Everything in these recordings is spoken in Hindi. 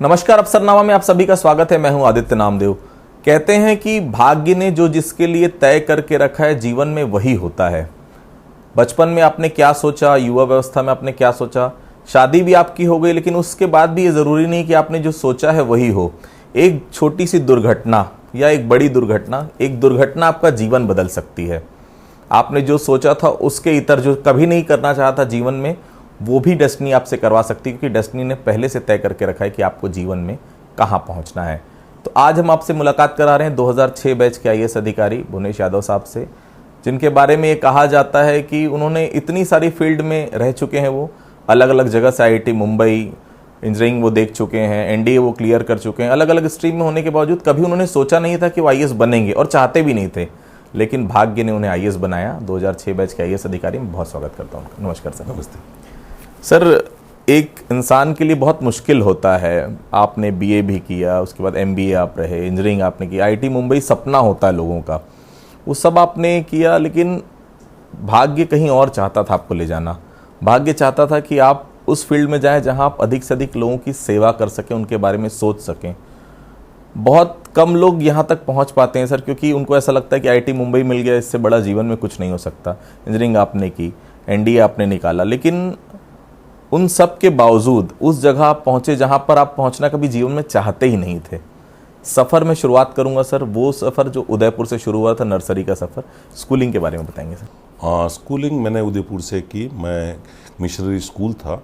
नमस्कार, अफसरनामा में आप सभी का स्वागत है। मैं हूं आदित्य नामदेव। कहते हैं कि भाग्य ने जो जिसके लिए तय करके रखा है जीवन में वही होता है। बचपन में आपने क्या सोचा, युवा व्यवस्था में आपने क्या सोचा, शादी भी आपकी हो गई, लेकिन उसके बाद भी ये जरूरी नहीं कि आपने जो सोचा है वही हो। एक छोटी सी दुर्घटना या एक बड़ी दुर्घटना, एक दुर्घटना आपका जीवन बदल सकती है। आपने जो सोचा था उसके इतर जो कभी नहीं करना चाहा था जीवन में, वो भी डेस्टिनी आपसे करवा सकती है, क्योंकि डेस्टिनी ने पहले से तय करके रखा है कि आपको जीवन में कहाँ पहुँचना है। तो आज हम आपसे मुलाकात करा रहे हैं 2006 बैच के आईएएस अधिकारी भुवनेश यादव साहब से, जिनके बारे में ये कहा जाता है कि उन्होंने इतनी सारी फील्ड में रह चुके हैं। वो अलग अलग जगह से आईआईटी मुंबई इंजीनियरिंग वो देख चुके हैं, एनडीए वो क्लियर कर चुके हैं। अलग अलग स्ट्रीम में होने के बावजूद कभी उन्होंने सोचा नहीं था कि वो आईएएस बनेंगे, और चाहते भी नहीं थे, लेकिन भाग्य ने उन्हें आईएएस बनाया। 2006 बैच के आईएएस अधिकारी, मैं बहुत स्वागत करता हूँ। नमस्कार सर। नमस्ते सर, एक इंसान के लिए बहुत मुश्किल होता है। आपने बीए भी किया, उसके बाद एमबीए आप रहे, इंजीनियरिंग आपने की, आईआईटी मुंबई सपना होता है लोगों का, वो सब आपने किया, लेकिन भाग्य कहीं और चाहता था आपको ले जाना। भाग्य चाहता था कि आप उस फील्ड में जाएं जहां आप अधिक से अधिक लोगों की सेवा कर सकें, उनके बारे में सोच सकें। बहुत कम लोग यहाँ तक पहुँच पाते हैं सर, क्योंकि उनको ऐसा लगता है कि आईआईटी मुंबई मिल गया, इससे बड़ा जीवन में कुछ नहीं हो सकता। इंजीनियरिंग आपने की, एनडीए आपने निकाला, लेकिन उन सब के बावजूद उस जगह आप पहुंचे जहां पर आप पहुंचना कभी जीवन में चाहते ही नहीं थे। सफ़र में शुरुआत करूंगा सर, वो सफ़र जो उदयपुर से शुरू हुआ था, नर्सरी का सफ़र। स्कूलिंग के बारे में बताएंगे सर। हाँ, स्कूलिंग मैंने उदयपुर से की। मैं मिशनरी स्कूल था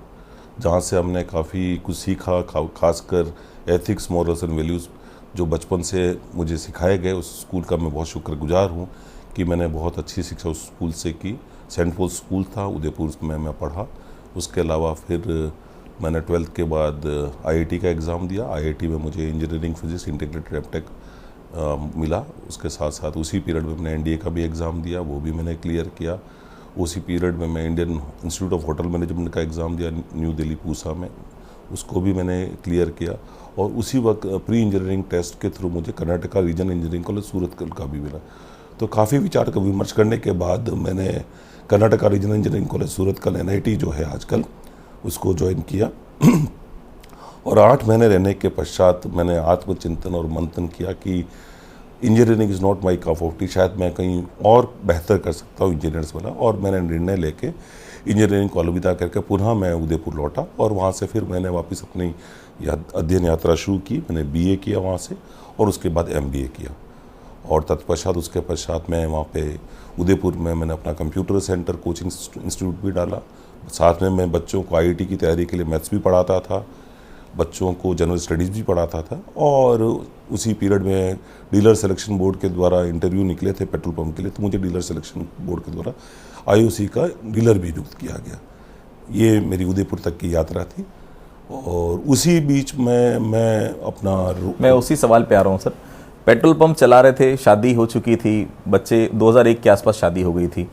जहाँ से हमने काफ़ी कुछ सीखा, खासकर एथिक्स, मॉरल्स एंड वैल्यूज़ जो बचपन से मुझे सिखाए गए। उस स्कूल का मैं बहुत शुक्रगुजार हूँ कि मैंने बहुत अच्छी शिक्षा उस स्कूल से की। सेंट पॉल स्कूल था उदयपुर में, मैं पढ़ा। उसके अलावा फिर मैंने 12th के बाद आईआईटी का एग्ज़ाम दिया। आईआईटी में मुझे इंजीनियरिंग फिजिक्स इंटीग्रेटेड एमटेक मिला। उसके साथ साथ उसी पीरियड में मैंने एनडीए का भी एग्ज़ाम दिया, वो भी मैंने क्लियर किया। उसी पीरियड में मैं Indian institute of hotel management का एग्ज़ाम दिया न्यू दिल्ली पूसा में, उसको भी मैंने क्लियर किया। और उसी वक्त प्री इंजीनियरिंग टेस्ट के थ्रू मुझे कर्नाटका रीजन इंजीनियरिंग कॉलेज सूरत का भी मिला। तो काफ़ी विचार का विमर्श करने के बाद मैंने कर्नाटका रीजनल इंजीनियरिंग कॉलेज सूरत का एनआईटी जो है आजकल, उसको ज्वाइन किया। और 8 महीने रहने के पश्चात मैंने आत्मचिंतन और मंथन किया कि engineering is not my cup of T, शायद मैं कहीं और बेहतर कर सकता हूँ इंजीनियर्स वाला। और मैंने निर्णय लेके इंजीनियरिंग को अलविदा करके पुनः मैं उदयपुर लौटा, और वहाँ से फिर मैंने वापस अपनी अध्ययन यात्रा शुरू की। मैंने बीए किया वहाँ से, और उसके बाद एमबीए किया। और तत्पश्चात उसके पश्चात मैं वहाँ पे उदयपुर में मैंने अपना कंप्यूटर सेंटर कोचिंग इंस्टीट्यूट भी डाला। साथ में मैं बच्चों को आईआईटी की तैयारी के लिए मैथ्स भी पढ़ाता था, बच्चों को जनरल स्टडीज़ भी पढ़ाता था। और उसी पीरियड में डीलर सिलेक्शन बोर्ड के द्वारा इंटरव्यू निकले थे पेट्रोल पंप के लिए, तो मुझे डीलर सिलेक्शन बोर्ड के द्वारा आईओसी का डीलर भी नियुक्त किया गया। ये मेरी उदयपुर तक की यात्रा थी। और उसी बीच में मैं उसी सवाल पे आ रहा हूँ सर। पेट्रोल पंप चला रहे थे, शादी हो चुकी थी, बच्चे 2001 के आसपास शादी हो गई थी,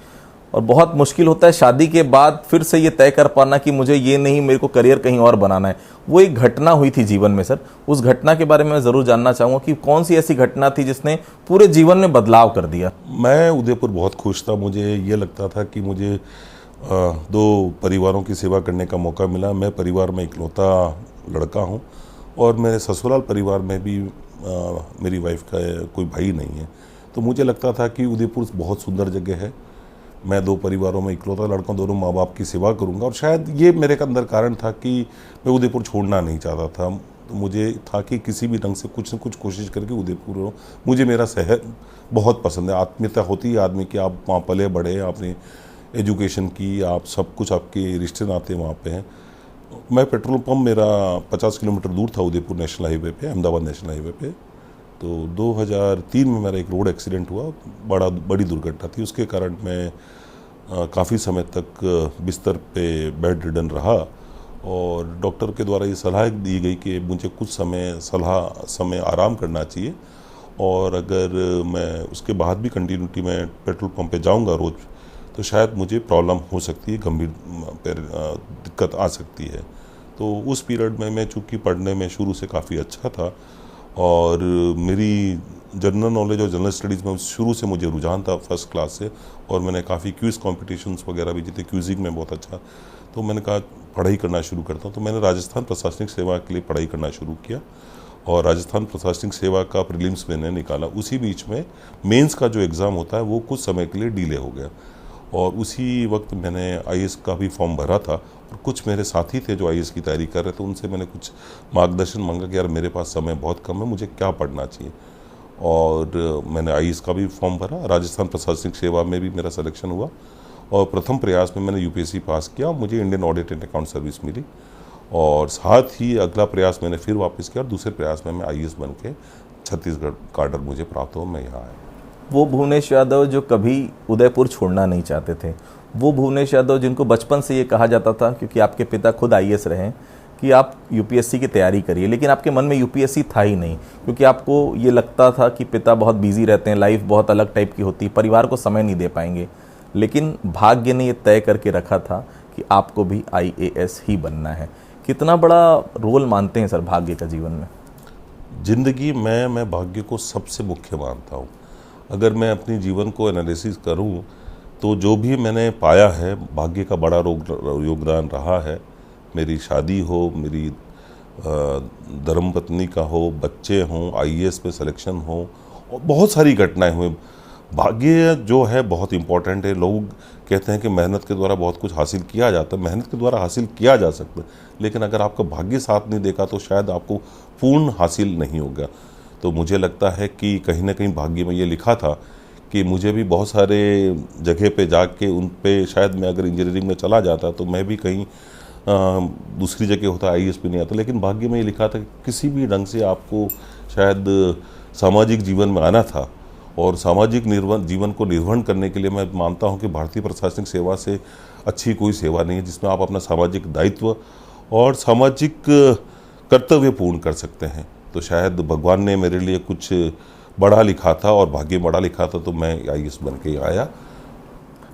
और बहुत मुश्किल होता है शादी के बाद फिर से ये तय कर पाना कि मुझे ये नहीं, मेरे को करियर कहीं और बनाना है। वो एक घटना हुई थी जीवन में सर, उस घटना के बारे में मैं ज़रूर जानना चाहूँगा कि कौन सी ऐसी घटना थी जिसने पूरे जीवन में बदलाव कर दिया। मैं उदयपुर बहुत खुश था। मुझे ये लगता था कि मुझे 2 परिवारों की सेवा करने का मौका मिला। मैं परिवार में इकलौता लड़का हूँ, और मेरे ससुराल परिवार में भी मेरी वाइफ का कोई भाई नहीं है। तो मुझे लगता था कि उदयपुर बहुत सुंदर जगह है। मैं 2 परिवारों में इकलौता लड़का, दोनों माँ बाप की सेवा करूँगा। और शायद ये मेरे अंदर कारण था कि मैं उदयपुर छोड़ना नहीं चाहता था। तो मुझे था कि किसी भी ढंग से कुछ न कुछ कोशिश करके उदयपुर हो। मुझे मेरा शहर बहुत पसंद है। आत्मीयता होती है आदमी की, आप वहाँ पले बढ़े, आपने एजुकेशन की, आप सब कुछ, आपके रिश्ते नाते वहाँ पे हैं। मैं पेट्रोल पंप मेरा 50 किलोमीटर दूर था उदयपुर नेशनल हाईवे पे, अहमदाबाद नेशनल हाईवे पे। तो 2003 में मेरा एक रोड एक्सीडेंट हुआ, बड़ी दुर्घटना थी। उसके कारण मैं काफ़ी समय तक बिस्तर पे बेड रिडन रहा, और डॉक्टर के द्वारा ये सलाह दी गई कि मुझे कुछ समय आराम करना चाहिए, और अगर मैं उसके बाद भी कंटिन्यूटी में पेट्रोल पंप पे जाऊंगा रोज़, तो शायद मुझे प्रॉब्लम हो सकती है, गंभीर दिक्कत आ सकती है। तो उस पीरियड में मैं चूँकि पढ़ने में शुरू से काफ़ी अच्छा था, और मेरी जनरल नॉलेज और जनरल स्टडीज़ में शुरू से मुझे रुझान था फर्स्ट क्लास से, और मैंने काफ़ी क्विज़ कॉम्पिटिशन्स वगैरह भी जीते, क्विजिंग में बहुत अच्छा। तो मैंने कहा पढ़ाई करना शुरू करता हूँ, तो मैंने राजस्थान प्रशासनिक सेवा के लिए पढ़ाई करना शुरू किया, और राजस्थान प्रशासनिक सेवा का प्रीलिम्स मैंने निकाला। उसी बीच में मेंस का जो एग्ज़ाम होता है वो कुछ समय के लिए डिले हो गया, और उसी वक्त मैंने आईएएस का भी फॉर्म भरा था, और कुछ मेरे साथी थे जो आईएएस की तैयारी कर रहे थे, उनसे मैंने कुछ मार्गदर्शन मांगा कि यार मेरे पास समय बहुत कम है, मुझे क्या पढ़ना चाहिए। और मैंने आईएएस का भी फॉर्म भरा, राजस्थान प्रशासनिक सेवा में भी मेरा सिलेक्शन हुआ, और प्रथम प्रयास में मैंने यूपीएससी पास किया, मुझे Indian audit and account service मिली, और साथ ही अगला प्रयास मैंने फिर वापस किया, और दूसरे प्रयास में मैं आईएएस बन के छत्तीसगढ़ कार्डर मुझे प्राप्त हो, मैं यहाँ आया। वो भुवनेश यादव जो कभी उदयपुर छोड़ना नहीं चाहते थे, वो भुवनेश यादव जिनको बचपन से ये कहा जाता था, क्योंकि आपके पिता खुद आईएएस रहे, कि आप यूपीएससी की तैयारी करिए, लेकिन आपके मन में यूपीएससी था ही नहीं, क्योंकि आपको ये लगता था कि पिता बहुत बिजी रहते हैं, लाइफ बहुत अलग टाइप की होती है, परिवार को समय नहीं दे पाएंगे। लेकिन भाग्य ने ये तय करके रखा था कि आपको भी आईएएस ही बनना है। कितना बड़ा रोल मानते हैं सर भाग्य का जीवन में? जिंदगी में मैं भाग्य को सबसे मुख्य मानता हूँ। अगर मैं अपनी जीवन को एनालिसिस करूँ तो जो भी मैंने पाया है, भाग्य का बड़ा योगदान रहा है। मेरी शादी हो, मेरी धर्मपत्नी का हो, बच्चे हों, आईएएस पे सिलेक्शन हो, और बहुत सारी घटनाएं हुई। भाग्य जो है बहुत इम्पोर्टेंट है। लोग कहते हैं कि मेहनत के द्वारा बहुत कुछ हासिल किया जाता है, मेहनत के द्वारा हासिल किया जा सकता है, लेकिन अगर आपका भाग्य साथ नहीं देगा तो शायद आपको पूर्ण हासिल नहीं होगा। तो मुझे लगता है कि कहीं ना कहीं भाग्य में ये लिखा था कि मुझे भी बहुत सारे जगह पे जाके उन पे, शायद मैं अगर इंजीनियरिंग में चला जाता तो मैं भी कहीं दूसरी जगह होता, आईएएस भी नहीं आता, लेकिन भाग्य में ये लिखा था कि किसी भी ढंग से आपको शायद सामाजिक जीवन में आना था, और सामाजिक जीवन को निर्वहन करने के लिए मैं मानता हूं कि भारतीय प्रशासनिक सेवा से अच्छी कोई सेवा नहीं है जिसमें आप अपना सामाजिक दायित्व और सामाजिक कर्तव्य पूर्ण कर सकते हैं। तो शायद भगवान ने मेरे लिए कुछ बड़ा लिखा था, और भाग्य बड़ा लिखा था, तो मैं आईएएस बन के आया।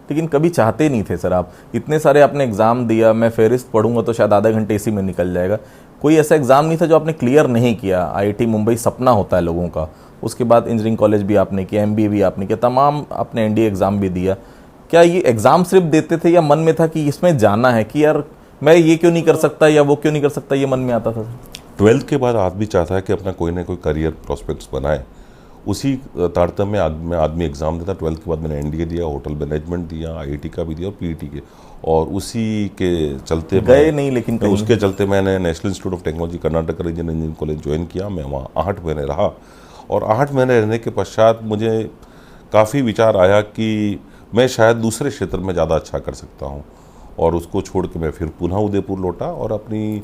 लेकिन कभी चाहते नहीं थे सर आप? इतने सारे आपने एग्ज़ाम दिया, मैं फेरिस्त पढ़ूंगा तो शायद आधा घंटे इसी में निकल जाएगा। कोई ऐसा एग्ज़ाम नहीं था जो आपने क्लियर नहीं किया? आईआईटी मुंबई सपना होता है लोगों का, उसके बाद इंजीनियरिंग कॉलेज भी आपने किया, एमबीए भी आपने किया, तमाम आपने एनडीए एग्ज़ाम भी दिया। क्या ये एग्ज़ाम सिर्फ देते थे, या मन में था कि इसमें जाना है, कि यार मैं ये क्यों नहीं कर सकता या वो क्यों नहीं कर सकता, ये मन में आता था? 12th के बाद आदमी चाहता है कि अपना कोई ना कोई करियर प्रोस्पेक्ट्स बनाए, उसी तारतम्य में आदमी एग्ज़ाम देता। 12th के बाद मैंने एनडीए दिया, होटल मैनेजमेंट दिया, आईआईटी का भी दिया और पीईटी के, और उसी के चलते गए नहीं, लेकिन उसके चलते मैंने national institute of technology Karnataka region engineering college join किया। मैं वहाँ 8 महीने रहा, और 8 महीने रहने के पश्चात मुझे काफ़ी विचार आया कि मैं शायद दूसरे क्षेत्र में ज़्यादा अच्छा कर सकता हूँ, और उसको छोड़ के मैं फिर पुनः उदयपुर लौटा और अपनी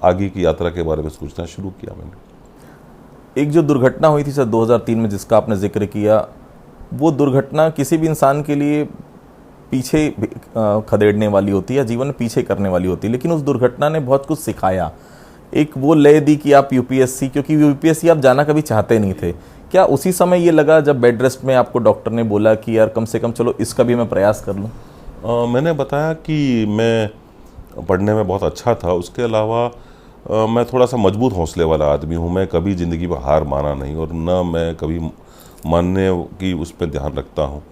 आगे की यात्रा के बारे में सोचना शुरू किया मैंने। एक जो दुर्घटना हुई थी सर 2003 में, जिसका आपने जिक्र किया, वो दुर्घटना किसी भी इंसान के लिए पीछे खदेड़ने वाली होती है या जीवन में पीछे करने वाली होती है, लेकिन उस दुर्घटना ने बहुत कुछ सिखाया। एक वो लय दी कि आप यूपीएससी, क्योंकि यूपीएससी आप जाना कभी चाहते नहीं थे, क्या उसी समय ये लगा जब बेड रेस्ट में आपको डॉक्टर ने बोला कि यार कम से कम चलो इसका भी मैं प्रयास कर लूँ? मैंने बताया कि मैं पढ़ने में बहुत अच्छा था, उसके अलावा मैं थोड़ा सा मजबूत हौसले वाला आदमी हूँ। मैं कभी ज़िंदगी में हार माना नहीं, और न मैं कभी मानने की उस पर ध्यान रखता हूँ।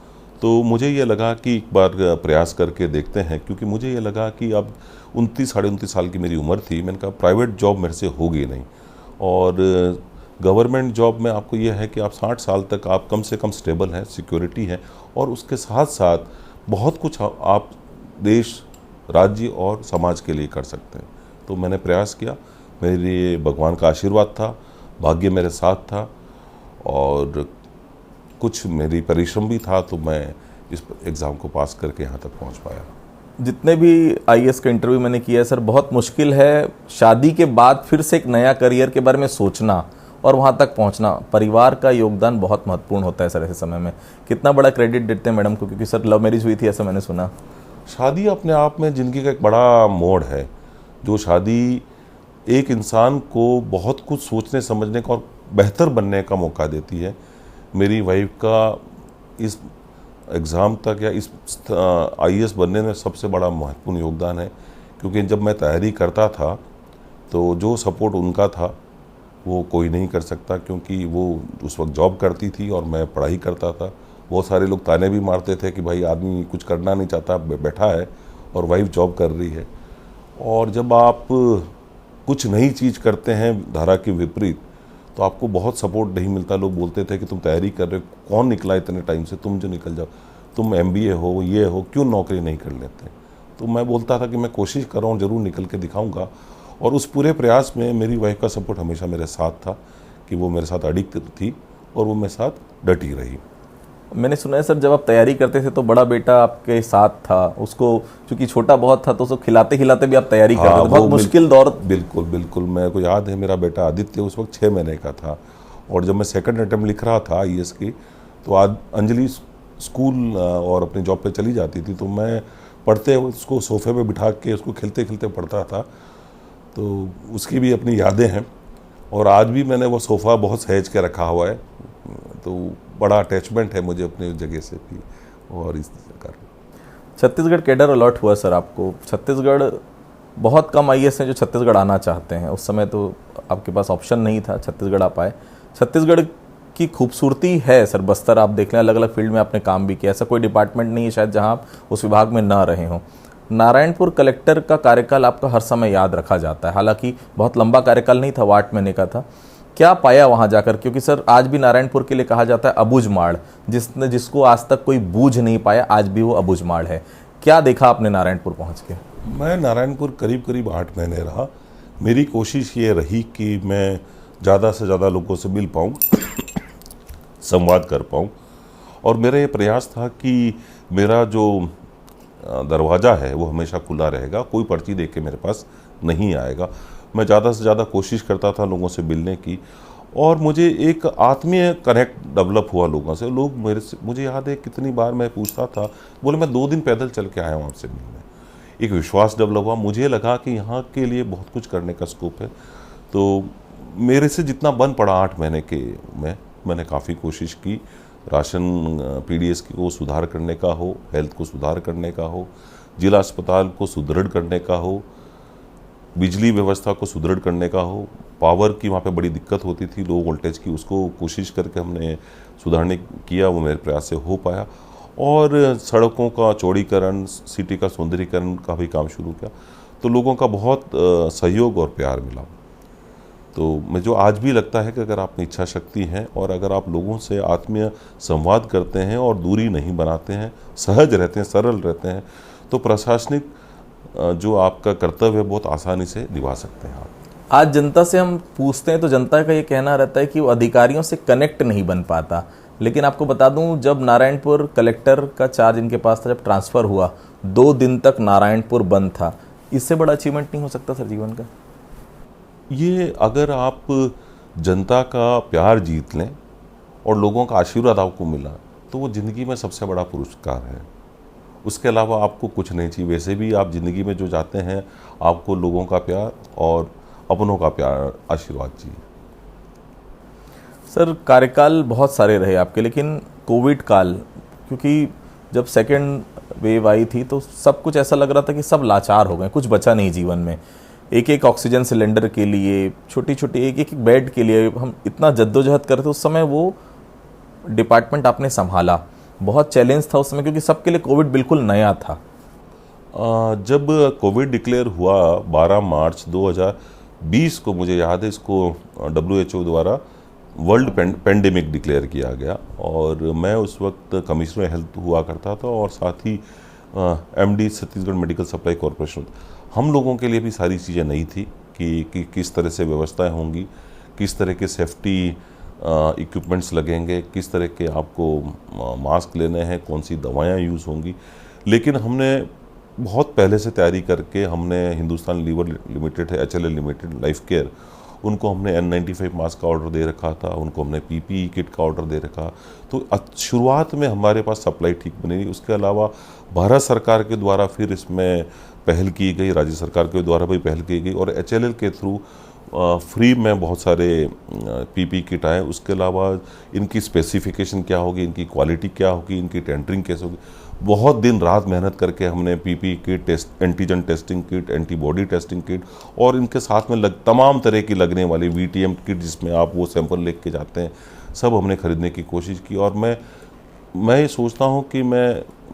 तो मुझे ये लगा कि एक बार प्रयास करके देखते हैं, क्योंकि मुझे ये लगा कि अब 29 साढ़े 29 साल की मेरी उम्र थी। मैंने कहा प्राइवेट जॉब मेरे से होगी नहीं, और गवर्नमेंट जॉब में आपको ये है कि आप 60 साल तक आप कम से कम स्टेबल हैं, सिक्योरिटी है, और उसके साथ साथ बहुत कुछ आप देश, राज्य और समाज के लिए कर सकते हैं। तो मैंने प्रयास किया, मेरे लिए भगवान का आशीर्वाद था, भाग्य मेरे साथ था, और कुछ मेरी परिश्रम भी था, तो मैं इस एग्ज़ाम को पास करके यहाँ तक पहुँच पाया। जितने भी आईएएस का इंटरव्यू मैंने किया है सर, बहुत मुश्किल है शादी के बाद फिर से एक नया करियर के बारे में सोचना और वहाँ तक पहुँचना। परिवार का योगदान बहुत महत्वपूर्ण होता है सर ऐसे समय में। कितना बड़ा क्रेडिट देते हैं मैडम को, क्योंकि सर लव मैरिज हुई थी ऐसा मैंने सुना। शादी अपने आप में ज़िंदगी का एक बड़ा मोड़ है। जो शादी एक इंसान को बहुत कुछ सोचने समझने का और बेहतर बनने का मौका देती है। मेरी वाइफ का इस एग्ज़ाम तक या इस आईएएस बनने में सबसे बड़ा महत्वपूर्ण योगदान है, क्योंकि जब मैं तैयारी करता था तो जो सपोर्ट उनका था वो कोई नहीं कर सकता, क्योंकि वो उस वक्त जॉब करती थी और मैं पढ़ाई करता था। बहुत सारे लोग ताने भी मारते थे कि भाई आदमी कुछ करना नहीं चाहता, बैठा है, और वाइफ जॉब कर रही है। और जब आप कुछ नई चीज़ करते हैं धारा के विपरीत, तो आपको बहुत सपोर्ट नहीं मिलता। लोग बोलते थे कि तुम तैयारी कर रहे हो, कौन निकला इतने टाइम से, तुम जो निकल जाओ, तुम MBA हो, ये हो, क्यों नौकरी नहीं कर लेते। तो मैं बोलता था कि मैं कोशिश कर रहा हूँ, ज़रूर निकल के दिखाऊंगा। और उस पूरे प्रयास में मेरी वाइफ का सपोर्ट हमेशा मेरे साथ था, कि वो मेरे साथ अडिग थी और वो मेरे साथ डटी रही। मैंने सुना है सर, जब आप तैयारी करते थे तो बड़ा बेटा आपके साथ था, उसको चूंकि छोटा बहुत था तो उसको खिलाते खिलाते भी आप तैयारी करते थे, बहुत मुश्किल दौर। बिल्कुल बिल्कुल, मेरे को याद है, मेरा बेटा आदित्य उस वक्त 6 महीने का था, और जब मैं सेकंड अटेम्प्ट लिख रहा था IAS की, तो आज अंजलि स्कूल और अपनी जॉब पे चली जाती थी, तो मैं पढ़ते उसको सोफे पे बिठा के उसको खिलते खिलते पढ़ता था। तो उसकी भी अपनी यादें हैं, और आज भी मैंने वो सोफ़ा बहुत सहेज के रखा हुआ है। तो बड़ा अटैचमेंट है मुझे अपनी जगह से भी, और इस कारण। छत्तीसगढ़ कैडर अलॉट हुआ सर आपको। छत्तीसगढ़, बहुत कम IAS हैं जो छत्तीसगढ़ आना चाहते हैं, उस समय तो आपके पास ऑप्शन नहीं था, छत्तीसगढ़ आप आए। छत्तीसगढ़ की खूबसूरती है सर, बस्तर आप देख लें, अलग अलग फील्ड में आपने काम भी किया, ऐसा कोई डिपार्टमेंट नहीं है शायद जहां आप उस विभाग में ना रहे हों। नारायणपुर कलेक्टर का कार्यकाल आपका हर समय याद रखा जाता है, हालांकि बहुत लंबा कार्यकाल नहीं था, वो 8 महीने का था। क्या पाया वहां जाकर, क्योंकि सर आज भी नारायणपुर के लिए कहा जाता है अबुझमाड़, जिसको आज तक कोई बूझ नहीं पाया, आज भी वो अबुझमाड़ है। क्या देखा आपने नारायणपुर पहुंच के? मैं नारायणपुर करीब करीब 8 महीने रहा। मेरी कोशिश ये रही कि मैं ज़्यादा से ज़्यादा लोगों से मिल पाऊँ, संवाद कर पाऊँ, और मेरा ये प्रयास था कि मेरा जो दरवाज़ा है वो हमेशा खुला रहेगा, कोई पर्ची दे के मेरे पास नहीं आएगा। मैं ज़्यादा से ज़्यादा कोशिश करता था लोगों से मिलने की, और मुझे एक आत्मीय कनेक्ट डेवलप हुआ लोगों से। लोग मुझे याद है कितनी बार मैं पूछता था, बोले मैं 2 दिन पैदल चल के आया हूँ आपसे मिलने। एक विश्वास डेवलप हुआ, मुझे लगा कि यहाँ के लिए बहुत कुछ करने का स्कोप है। तो मेरे से जितना बन पड़ा 8 महीने के में, मैंने काफ़ी कोशिश की। राशन PDS को सुधार करने का हो, हेल्थ को सुधार करने का हो, जिला अस्पताल को सुदृढ़ करने का हो, बिजली व्यवस्था को सुदृढ़ करने का हो, पावर की वहाँ पे बड़ी दिक्कत होती थी, लो वोल्टेज की, उसको कोशिश करके हमने सुधारने किया, वो मेरे प्रयास से हो पाया। और सड़कों का चौड़ीकरण, सिटी का सौंदर्यीकरण का भी काम शुरू किया, तो लोगों का बहुत सहयोग और प्यार मिला। तो मुझे आज भी लगता है कि अगर आप में इच्छा शक्ति है, और अगर आप लोगों से आत्मीय संवाद करते हैं और दूरी नहीं बनाते हैं, सहज रहते हैं, सरल रहते हैं, तो प्रशासनिक जो आपका कर्तव्य है बहुत आसानी से निभा सकते हैं आप। आज जनता से हम पूछते हैं तो जनता का ये कहना रहता है कि वो अधिकारियों से कनेक्ट नहीं बन पाता, लेकिन आपको बता दूं, जब नारायणपुर कलेक्टर का चार्ज इनके पास था, जब ट्रांसफ़र हुआ, 2 दिन तक नारायणपुर बंद था। इससे बड़ा अचीवमेंट नहीं हो सकता सर जीवन का? ये अगर आप जनता का प्यार जीत लें और लोगों का आशीर्वाद आपको मिला, तो वो ज़िंदगी में सबसे बड़ा पुरस्कार है। उसके अलावा आपको कुछ नहीं चाहिए। वैसे भी आप ज़िंदगी में जो जाते हैं, आपको लोगों का प्यार और अपनों का प्यार, आशीर्वाद चाहिए। सर कार्यकाल बहुत सारे रहे आपके, लेकिन कोविड काल, क्योंकि जब सेकेंड वेव आई थी तो सब कुछ ऐसा लग रहा था कि सब लाचार हो गए, कुछ बचा नहीं जीवन में। एक एक ऑक्सीजन सिलेंडर के लिए, छोटी छोटी एक एक बेड के लिए हम इतना जद्दोजहद करते थे। उस समय वो डिपार्टमेंट आपने संभाला, बहुत चैलेंज था उस समय, क्योंकि सबके लिए कोविड बिल्कुल नया था। जब कोविड डिक्लेयर हुआ 12 मार्च 2020 को, मुझे याद है, इसको WHO द्वारा वर्ल्ड पेंडेमिक डिक्लेयर किया गया, और मैं उस वक्त कमिश्नर हेल्थ हुआ करता था, और साथ ही MD Chhattisgarh medical supply corporation. हम लोगों के लिए भी सारी चीज़ें नई थी कि किस तरह से व्यवस्थाएं होंगी, किस तरह के सेफ्टी इक्विपमेंट्स लगेंगे, किस तरह के आपको मास्क लेने हैं, कौन सी दवाएं यूज़ होंगी। लेकिन हमने बहुत पहले से तैयारी करके, हमने हिंदुस्तान लीवर लिमिटेड है, HLL लिमिटेड, लाइफ केयर, उनको हमने N95 मास्क का ऑर्डर दे रखा था, उनको हमने PPE किट का ऑर्डर दे रखा। तो शुरुआत में हमारे पास सप्लाई ठीक बनी। उसके अलावा भारत सरकार के द्वारा फिर इसमें पहल की गई, राज्य सरकार के द्वारा भी पहल की गई, और HLL के थ्रू फ्री में बहुत सारे पीपी किट आए। उसके अलावा इनकी स्पेसिफिकेशन क्या होगी, इनकी क्वालिटी क्या होगी, इनकी टेंडरिंग कैसे होगी, बहुत दिन रात मेहनत करके हमने PP kit, test, antigen testing kit, antibody testing kit और इनके साथ में तमाम तरह की लगने वाली वीटीएम किट जिसमें आप वो सैंपल लेके के जाते हैं, सब हमने खरीदने की कोशिश की। और मैं ये सोचता हूँ कि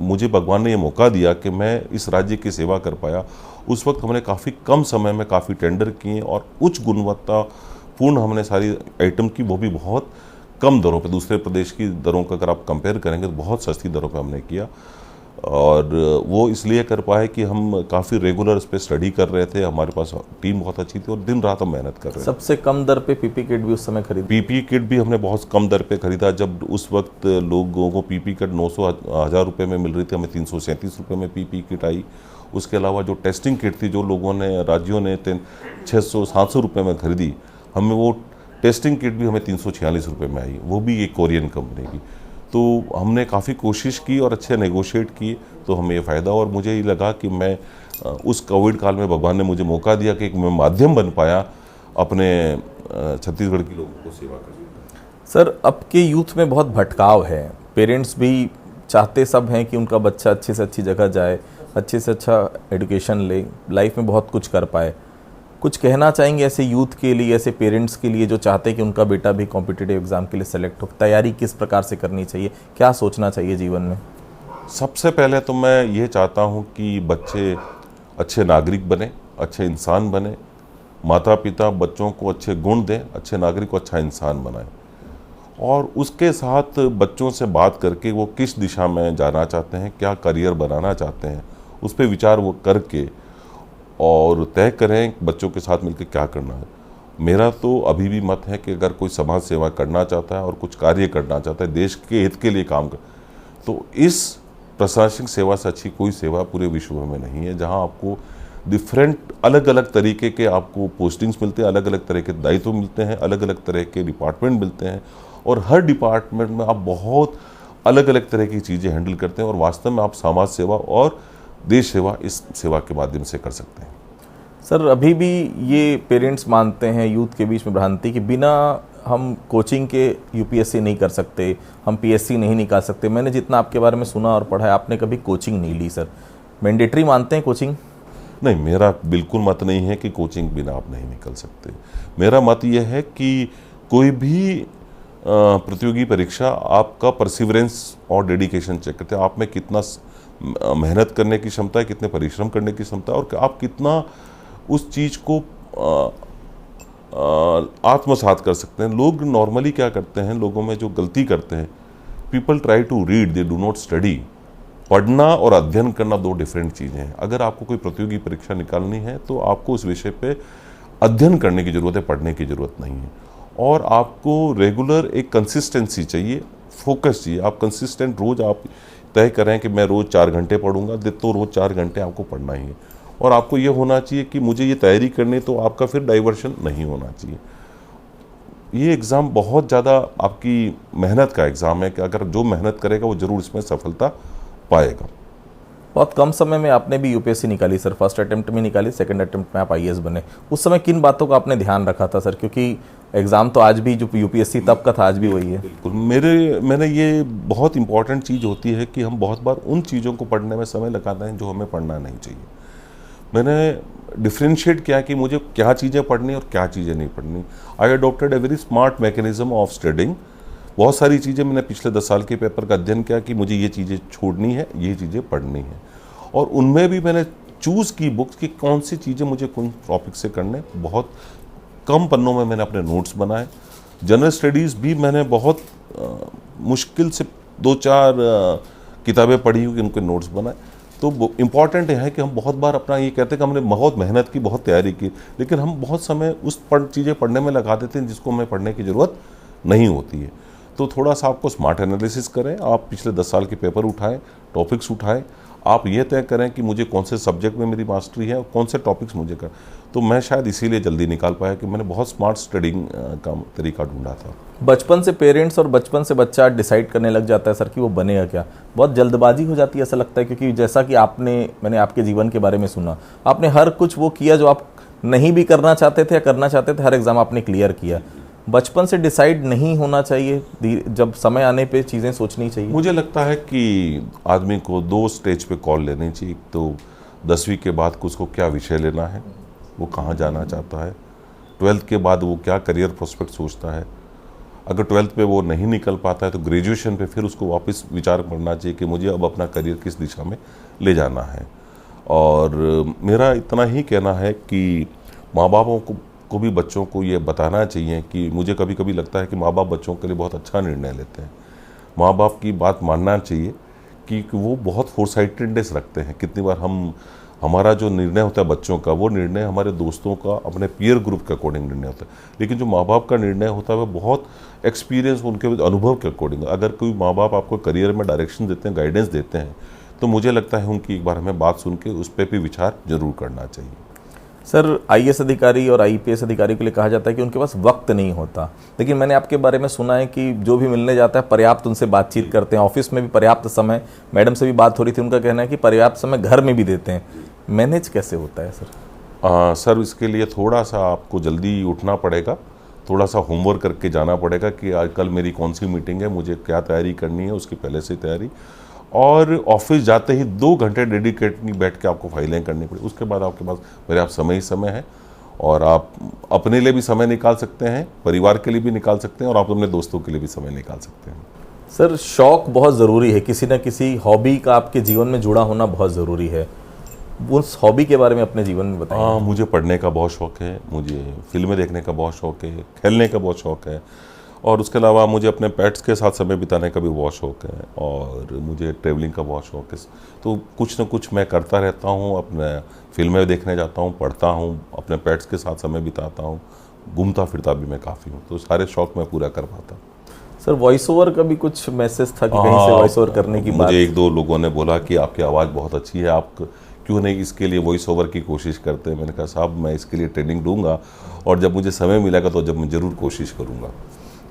मुझे भगवान ने ये मौका दिया कि मैं इस राज्य की सेवा कर पाया। उस वक्त हमने काफ़ी कम समय में काफ़ी टेंडर किए और उच्च गुणवत्तापूर्ण हमने सारी आइटम की, वो भी बहुत कम दरों पे। दूसरे प्रदेश की दरों का अगर आप कंपेयर करेंगे तो बहुत सस्ती दरों पे हमने किया। और वो इसलिए कर पाए कि हम काफ़ी रेगुलर इस पर स्टडी कर रहे थे, हमारे पास टीम बहुत अच्छी थी और दिन रात हम मेहनत कर रहे थे। सबसे कम दर पे पीपी किट भी उस समय खरीदी? पीपी किट भी हमने बहुत कम दर पे खरीदा। जब उस वक्त लोगों को पीपी किट 900-1000 रुपये में मिल रही थी, हमें 337 रुपये में पीपी किट आई। उसके अलावा जो टेस्टिंग किट थी, जो राज्यों ने 600-700 रुपये में खरीदी, हमें वो टेस्टिंग किट भी हमें 346 रुपये में आई, वो भी एक कोरियन कंपनी की। तो हमने काफ़ी कोशिश की और अच्छे नेगोशिएट किए, तो हमें ये फ़ायदा। और मुझे ये लगा कि मैं उस कोविड काल में भगवान ने मुझे मौका दिया कि मैं माध्यम बन पाया अपने छत्तीसगढ़ के लोगों को सेवा करने का। सर, अब के यूथ में बहुत भटकाव है, पेरेंट्स भी चाहते सब हैं कि उनका बच्चा अच्छे से अच्छी जगह जाए, अच्छे से अच्छा एजुकेशन ले, लाइफ में बहुत कुछ कर पाए। कुछ कहना चाहेंगे ऐसे यूथ के लिए, ऐसे पेरेंट्स के लिए जो चाहते हैं कि उनका बेटा भी कॉम्पिटिटिव एग्जाम के लिए सेलेक्ट हो? तैयारी किस प्रकार से करनी चाहिए, क्या सोचना चाहिए जीवन में? सबसे पहले तो मैं ये चाहता हूँ कि बच्चे अच्छे नागरिक बने, अच्छे इंसान बने। माता पिता बच्चों को अच्छे गुण दें, अच्छे नागरिक को अच्छा इंसान बनाएं। और उसके साथ बच्चों से बात करके वो किस दिशा में जाना चाहते हैं, क्या करियर बनाना चाहते हैं, उस पर विचार वो करके और तय करें बच्चों के साथ मिलकर क्या करना है। मेरा तो अभी भी मत है कि अगर कोई समाज सेवा करना चाहता है और कुछ कार्य करना चाहता है, देश के हित के लिए काम कर, तो इस प्रशासनिक सेवा से अच्छी कोई सेवा पूरे विश्व में नहीं है, जहां आपको डिफरेंट अलग अलग तरीके के आपको पोस्टिंग्स मिलते हैं, अलग अलग तरह के दायित्व मिलते हैं, अलग अलग तरह के डिपार्टमेंट मिलते हैं और हर डिपार्टमेंट में आप बहुत अलग अलग तरह की चीज़ें हैंडल करते हैं और वास्तव में आप समाज सेवा और देश सेवा इस सेवा के माध्यम से कर सकते हैं। सर, अभी भी ये पेरेंट्स मानते हैं, यूथ के बीच में भ्रांति कि बिना हम कोचिंग के यूपीएससी नहीं कर सकते, हम पीएससी नहीं निकाल सकते। मैंने जितना आपके बारे में सुना और पढ़ा है, आपने कभी कोचिंग नहीं ली। सर, मैंडेटरी मानते हैं कोचिंग? नहीं, मेरा बिल्कुल मत नहीं है कि कोचिंग बिना आप नहीं निकल सकते। मेरा मत यह है कि कोई भी प्रतियोगी परीक्षा आपका परसिवरेंस और डेडिकेशन चेक करते हैं, आप में कितना मेहनत करने की क्षमता है, कितने परिश्रम करने की क्षमता है और आप कितना उस चीज़ को आत्मसात कर सकते हैं। लोग नॉर्मली क्या करते हैं, लोगों में जो गलती करते हैं, people try to read, they do not study. पढ़ना और अध्ययन करना दो डिफरेंट चीज़ें हैं। अगर आपको कोई प्रतियोगी परीक्षा निकालनी है तो आपको उस विषय पे अध्ययन करने की ज़रूरत है, पढ़ने की ज़रूरत नहीं है। और आपको रेगुलर एक कंसिस्टेंसी चाहिए, फोकस चाहिए। आप कंसिस्टेंट रोज़ आप तय करें कि मैं रोज़ 4 घंटे पढ़ूंगा, तो रोज़ 4 घंटे आपको पढ़ना ही है। और आपको ये होना चाहिए कि मुझे ये तैयारी करनी, तो आपका फिर डाइवर्शन नहीं होना चाहिए। ये एग्ज़ाम बहुत ज़्यादा आपकी मेहनत का एग्ज़ाम है कि अगर जो मेहनत करेगा वो ज़रूर इसमें सफलता पाएगा। बहुत कम समय में आपने भी यूपीएससी निकाली सर, फर्स्ट अटेम्प्ट में निकाली, सेकंड अटेम्प्ट में आप आईएएस बने। उस समय किन बातों का आपने ध्यान रखा था सर? क्योंकि एग्ज़ाम तो आज भी, जो यूपीएससी तब का था, आज भी वही है। बिल्कुल, मैंने ये बहुत इंपॉर्टेंट चीज़ होती है कि हम बहुत बार उन चीज़ों को पढ़ने में समय लगाते हैं जो हमें पढ़ना नहीं चाहिए। मैंने डिफ्रेंशिएट किया कि मुझे क्या चीज़ें पढ़नी और क्या चीज़ें नहीं पढ़नी। I adopted a very smart mechanism of studying. बहुत सारी चीज़ें मैंने पिछले 10 साल के पेपर का अध्ययन किया कि मुझे ये चीज़ें छोड़नी है, ये चीज़ें पढ़नी है। और उनमें भी मैंने चूज़ की बुक्स कि कौन सी चीज़ें मुझे कौन टॉपिक से करने। बहुत कम पन्नों में मैंने अपने नोट्स बनाए। जनरल स्टडीज़ भी मैंने बहुत मुश्किल से 2-4 किताबें पढ़ी हुई, उनके नोट्स बनाए। तो इम्पॉर्टेंट है कि हम बहुत बार अपना ये कहते हैं कि हमने बहुत मेहनत की, बहुत तैयारी की, लेकिन हम बहुत समय उस चीज़ें पढ़ने में लगा देते हैं जिसको हमें पढ़ने की ज़रूरत नहीं होती है। तो थोड़ा सा आपको स्मार्ट एनालिसिस करें, आप पिछले 10 साल के पेपर उठाएं, टॉपिक्स उठाएं, आप ये तय करें कि मुझे कौन से सब्जेक्ट में मेरी मास्टरी है और कौन से टॉपिक्स मुझे कर। तो मैं शायद इसीलिए जल्दी निकाल पाया कि मैंने बहुत स्मार्ट स्टडिंग का तरीका ढूंढा था। बचपन से पेरेंट्स और बचपन से बच्चा डिसाइड करने लग जाता है सर कि वो बनेगा क्या, बहुत जल्दबाजी हो जाती है ऐसा लगता है। क्योंकि जैसा कि मैंने आपके जीवन के बारे में सुना, आपने हर कुछ वो किया जो आप नहीं भी करना चाहते थे या करना चाहते थे, हर एग्ज़ाम आपने क्लियर किया। बचपन से डिसाइड नहीं होना चाहिए, जब समय आने पे चीज़ें सोचनी चाहिए? मुझे लगता है कि आदमी को 2 स्टेज पे कॉल लेनी चाहिए। तो 10वीं के बाद उसको क्या विषय लेना है, वो कहाँ जाना चाहता है, 12th के बाद वो क्या करियर प्रोस्पेक्ट सोचता है। अगर 12th पे वो नहीं निकल पाता है तो ग्रेजुएशन पे फिर उसको वापस विचार करना चाहिए कि मुझे अब अपना करियर किस दिशा में ले जाना है। और मेरा इतना ही कहना है कि माँ बापों को भी बच्चों को ये बताना चाहिए कि मुझे कभी कभी लगता है कि माँ बाप बच्चों के लिए बहुत अच्छा निर्णय लेते हैं। माँ बाप की बात मानना चाहिए कि वो बहुत फोरसाइटेडनेस रखते हैं। कितनी बार हमारा जो निर्णय होता है बच्चों का, वो निर्णय हमारे दोस्तों का, अपने पीयर ग्रुप के अकॉर्डिंग निर्णय होता है। लेकिन जो माँ बाप का निर्णय होता है वो बहुत एक्सपीरियंस, उनके अनुभव के अकॉर्डिंग। अगर कोई माँ बाप आपको करियर में डायरेक्शन देते हैं, गाइडेंस देते हैं, तो मुझे लगता है उनकी एक बार हमें बात सुन के उस पर भी विचार जरूर करना चाहिए। सर, आईएएस अधिकारी और आईपीएस अधिकारी के लिए कहा जाता है कि उनके पास वक्त नहीं होता, लेकिन मैंने आपके बारे में सुना है कि जो भी मिलने जाता है पर्याप्त उनसे बातचीत करते हैं, ऑफिस में भी पर्याप्त समय, मैडम से भी बात हो रही थी, उनका कहना है कि पर्याप्त समय घर में भी देते हैं। मैनेज कैसे होता है सर? सर, इसके लिए थोड़ा सा आपको जल्दी उठना पड़ेगा, थोड़ा सा होमवर्क करके जाना पड़ेगा कि आज कल मेरी कौन सी मीटिंग है, मुझे क्या तैयारी करनी है, उसकी पहले से तैयारी। और ऑफिस जाते ही 2 घंटे डेडिकेटली बैठ के आपको फाइलें करनी पड़ी। उसके बाद आपके पास पर्याप्त समय ही समय है, और आप अपने लिए भी समय निकाल सकते हैं, परिवार के लिए भी निकाल सकते हैं, और आप अपने दोस्तों के लिए भी समय निकाल सकते हैं। सर, शौक बहुत ज़रूरी है, किसी न किसी हॉबी का आपके जीवन में जुड़ा होना बहुत ज़रूरी है। उस हॉबी के बारे में अपने जीवन में बताइए। मुझे पढ़ने का बहुत शौक़ है, मुझे फिल्में देखने का बहुत शौक़ है, खेलने का बहुत शौक़ है, और उसके अलावा मुझे अपने पेट्स के साथ समय बिताने का भी बहुत शौक़ है, और मुझे ट्रैवलिंग का बहुत शौक़ है। तो कुछ न कुछ मैं करता रहता हूँ, अपने फिल्में देखने जाता हूँ, पढ़ता हूँ, अपने पेट्स के साथ समय बिताता हूँ, घूमता फिरता भी मैं काफ़ी हूँ। तो सारे शौक़ मैं पूरा कर पाता हूँ। सर, वॉइस ओवर का भी कुछ मैसेज था कि कहीं से वॉइस ओवर करने की बात? मुझे 1-2 लोगों ने बोला कि आपकी आवाज़ बहुत अच्छी है, आप क्यों नहीं इसके लिए वॉइस ओवर की कोशिश करते हैं। मैंने कहा साहब, मैं इसके लिए ट्रेनिंग दूंगा, और जब मुझे समय मिलेगा तो जब मैं ज़रूर कोशिश करूंगा।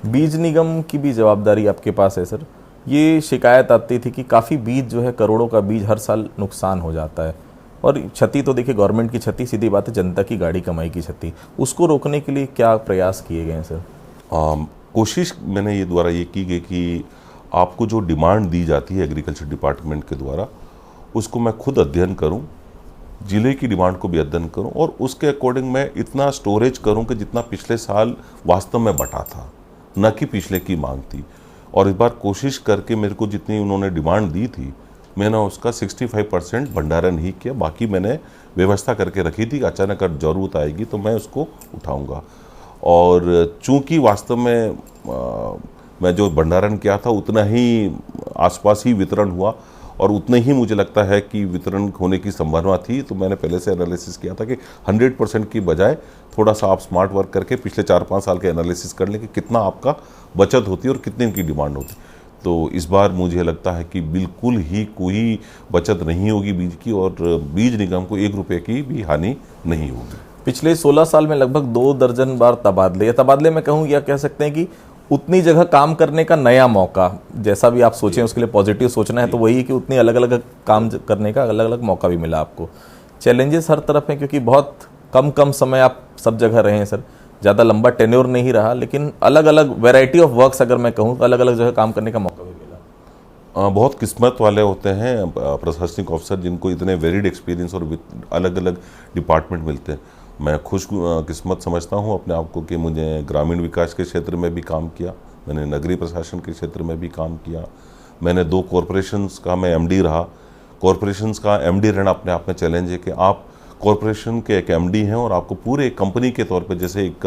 बीज निगम की भी जवाबदारी आपके पास है सर। ये शिकायत आती थी कि काफ़ी बीज जो है, करोड़ों का बीज हर साल नुकसान हो जाता है, और क्षति तो देखिए गवर्नमेंट की क्षति, सीधी बात है, जनता की गाड़ी कमाई की क्षति। उसको रोकने के लिए क्या प्रयास किए गए हैं सर? कोशिश मैंने ये द्वारा ये की गई कि आपको जो डिमांड दी जाती है एग्रीकल्चर डिपार्टमेंट के द्वारा, उसको मैं खुद अध्ययन करूं, ज़िले की डिमांड को भी अध्ययन करूं, और उसके अकॉर्डिंग मैं इतना स्टोरेज करूं कि जितना पिछले साल वास्तव में बटा था, न कि पिछले की मांग थी। और इस बार कोशिश करके मेरे को जितनी उन्होंने डिमांड दी थी, मैंने उसका 65% भंडारण ही किया। बाकी मैंने व्यवस्था करके रखी थी कि अचानक अगर ज़रूरत आएगी तो मैं उसको उठाऊँगा। और चूँकि वास्तव में मैं जो भंडारण किया था उतना ही आसपास ही वितरण हुआ, और उतने ही मुझे लगता है कि वितरण होने की संभावना थी। तो मैंने पहले से एनालिसिस किया था कि 100% की बजाय थोड़ा सा आप स्मार्ट वर्क करके पिछले 4-5 साल के एनालिसिस कर लें कि कितना आपका बचत होती है और कितने की डिमांड होती है। तो इस बार मुझे लगता है कि बिल्कुल ही कोई बचत नहीं होगी बीज की, और बीज निगम को 1 रुपये की भी हानि नहीं होगी। पिछले 16 साल में लगभग 2 दर्जन बार तबादले, या तबादले में कहूँ, या कह सकते हैं कि उतनी जगह काम करने का नया मौका, जैसा भी आप सोचें उसके लिए पॉजिटिव सोचना है तो वही है कि उतनी अलग अलग काम करने का अलग अलग मौका भी मिला आपको। चैलेंजेस हर तरफ हैं, क्योंकि बहुत कम समय आप सब जगह रहे हैं सर, ज़्यादा लंबा टेन्योर नहीं रहा, लेकिन अलग अलग वैरायटी ऑफ वर्क्स अगर मैं कहूँ तो अलग अलग जगह काम करने का मौका भी मिला। बहुत किस्मत वाले होते हैं प्रशासनिक अफसर जिनको इतने वेरिड एक्सपीरियंस और अलग अलग डिपार्टमेंट मिलते हैं। मैं खुश किस्मत समझता हूँ अपने आप को कि मुझे ग्रामीण विकास के क्षेत्र में भी काम किया, मैंने नगरीय प्रशासन के क्षेत्र में भी काम किया, मैंने 2 कॉरपोरेशंस का मैं एमडी रहा। कॉरपोरेशंस का एमडी रहना अपने आप में चैलेंज है कि आप कॉरपोरेशन के एक एमडी हैं और आपको पूरे कंपनी के तौर पे, जैसे एक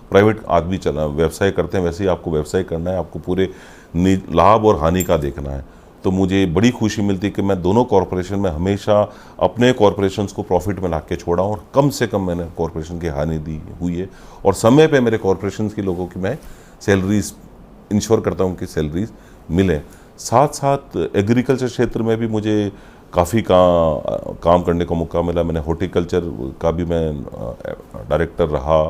प्राइवेट आदमी चला व्यवसाय करते हैं वैसे ही आपको व्यवसाय करना है, आपको पूरे लाभ और हानि का देखना है। तो मुझे बड़ी खुशी मिलती है कि मैं दोनों कॉरपोरेशन में हमेशा अपने कॉरपोरेशंस को प्रॉफिट में ला के छोड़ा, और कम से कम मैंने कॉरपोरेशन की हानि दी हुई है, और समय पे मेरे कॉरपोरेशन के लोगों की मैं सैलरीज इंश्योर करता हूँ कि सैलरीज मिले। साथ साथ एग्रीकल्चर क्षेत्र में भी मुझे काफ़ी काम करने का मौका मिला। मैंने हॉर्टिकल्चर का भी मैं डायरेक्टर रहा,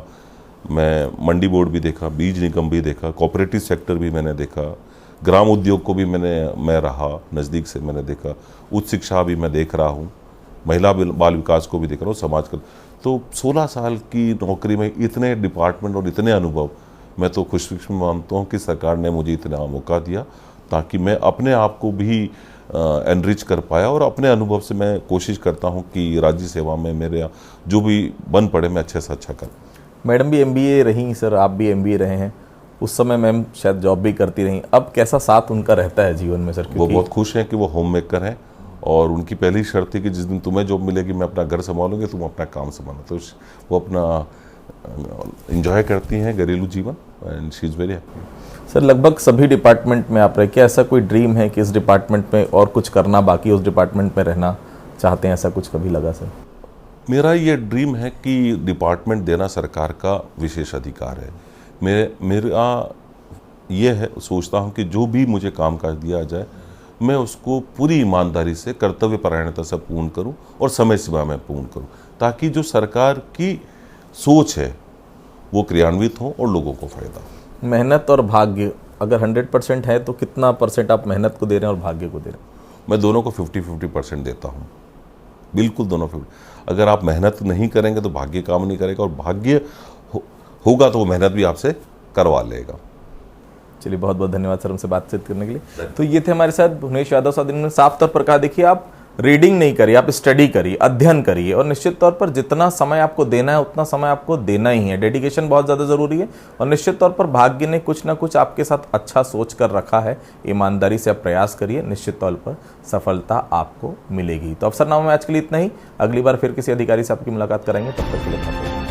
मैं मंडी बोर्ड भी देखा, बीज निगम भी देखा, कोऑपरेटिव सेक्टर भी मैंने देखा, ग्राम उद्योग को भी मैं रहा, नज़दीक से मैंने देखा, उच्च शिक्षा भी मैं देख रहा हूँ, महिला बाल विकास को भी देख रहा हूँ, समाज का। तो 16 साल की नौकरी में इतने डिपार्टमेंट और इतने अनुभव, मैं तो खुशकिस्मत मानता हूँ कि सरकार ने मुझे इतना मौका दिया ताकि मैं अपने आप को भी एनरिच कर पाया, और अपने अनुभव से मैं कोशिश करता हूँ कि राज्य सेवा में मेरे जो भी बन पड़े मैं अच्छे से अच्छा करूँ। मैडम भी एमबीए रही सर, आप भी एमबीए रहे हैं, उस समय मैम शायद जॉब भी करती रही, अब कैसा साथ उनका रहता है जीवन में सर? वो बहुत खुश हैं कि वो होम मेकर हैं, और उनकी पहली शर्त थी कि जिस दिन तुम्हें जॉब मिलेगी मैं अपना घर संभालूंगी, तुम अपना काम संभालो। तो वो अपना एंजॉय करती हैं घरेलू जीवन, and she is very happy. Sir लगभग सभी डिपार्टमेंट में आप रहे, क्या ऐसा कोई ड्रीम है कि इस डिपार्टमेंट में और कुछ करना बाकी, उस डिपार्टमेंट में रहना चाहते हैं, ऐसा कुछ कभी लगा सर? मेरा ये ड्रीम है कि डिपार्टमेंट देना सरकार का विशेष अधिकार है। मेरा ये है, सोचता हूँ कि जो भी मुझे कामकाज दिया जाए मैं उसको पूरी ईमानदारी से, कर्तव्य परायणता से पूर्ण करूँ और समय सीमा में पूर्ण करूँ, ताकि जो सरकार की सोच है वो क्रियान्वित हो और लोगों को फायदा हो। मेहनत और भाग्य अगर 100% है तो कितना परसेंट आप मेहनत को दे रहे हैं और भाग्य को दे रहे हैं? मैं दोनों को 50-50% देता हूँ, बिल्कुल दोनों 50। अगर आप मेहनत नहीं करेंगे तो भाग्य काम नहीं करेगा, और भाग्य होगा तो वो मेहनत भी आपसे करवा लेगा। चलिए बहुत बहुत धन्यवाद सर हमसे बातचीत करने के लिए। तो ये थे हमारे साथ भुवनेश यादव साहब, जिन्होंने साफ तौर पर कहा देखिए आप रीडिंग नहीं करिए, आप स्टडी करिए, अध्ययन करिए, और निश्चित तौर पर जितना समय आपको देना है उतना समय आपको देना ही है। डेडिकेशन बहुत ज़्यादा ज़रूरी है, और निश्चित तौर पर भाग्य ने कुछ ना कुछ आपके साथ अच्छा सोच कर रखा है। ईमानदारी से आप प्रयास करिए, निश्चित तौर पर सफलता आपको मिलेगी। तो अफसरनामा में आज के लिए इतना ही, अगली बार फिर किसी अधिकारी से आपकी मुलाकात कराएंगे, तब तक के लिए।